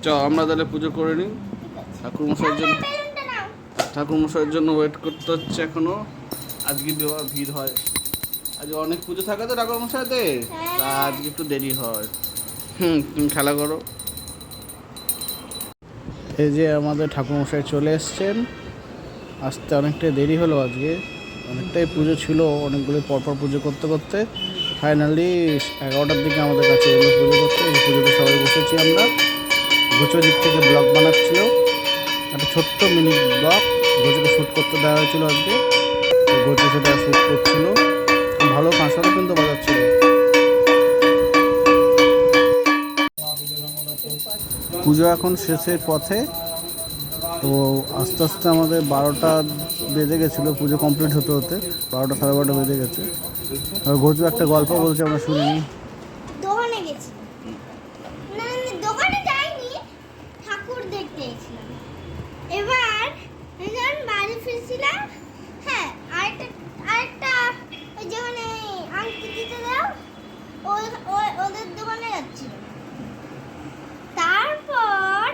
চ আমরা তাহলে পুজো করে নিই। ঠাকুরমশাইয়ের জন্য ওয়েট করতে হচ্ছে এখনো। আজকে ভিড় হয়, আজকে অনেক পুজো থাকে তো ঠাকুরমশাইদের, তা আজকে একটু দেরি হয়। তুমি খেলা করো। এই যে আমাদের ঠাকুরমশাই চলে এসছেন, আসতে অনেকটাই দেরি হলো আজকে, অনেকটাই পুজো ছিল, অনেকগুলো পরপর পুজো করতে করতে ফাইনালি 11টার দিকে আমাদের কাছে এলো পুজো করতে। এই পুজোতে সবাই বসেছি আমরা। ঘুচো দিক থেকে ব্লগ বানাচ্ছিল, একটা ছোট্ট মিনি ব্লগ ঘুচোকে শ্যুট করতে দেওয়া হয়েছিল আজকে, তো ঘুচো সেটা শ্যুট করছিল, ভালো কাঁসারও কিন্তু বাজাচ্ছিল। পুজো এখন শেষের পথে, তো আস্তে আস্তে আমাদের 12টা বেজে গেছিলো পুজো কমপ্লিট হতে হতে, 12টা সাড়ে 12টা বেজে গেছে। আর ঘুচু একটা গল্প বলছে, আমরা শুনিনি। দোকানে গেছি, না দোকানে যাইনি, ঠাকুর দেখতে গেছিলাম। এবার যখন বাড়ি ফিরছিলাম, হ্যাঁ আরেকটা ওই যেখানে আংটি দিতে দাও ওদের দোকানে যাচ্ছিলাম। তারপর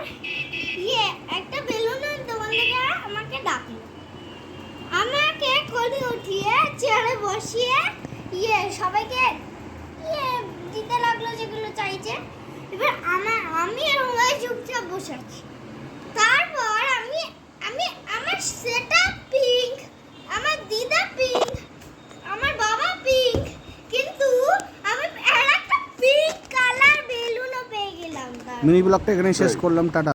একটা বেলুনের দোকান থেকে আমাকে ডাকলো, আমাকে কোলে উঠিয়ে চেয়ারে বসিয়ে সবাইকে দিতে লাগলো যেগুলো চাইছে। এবার আমি আর চুপচাপ বসে আছি। তারপর আমার সেটআপ পিঙ্ক, আমার দিদা পিঙ্ক, আমার বাবা পিঙ্ক, কিন্তু আমি একটা পিঙ্ক কালার বেলুনও পেয়ে গেলাম। মিনি ব্লগটা এখানেই শেষ করলাম, টাটা।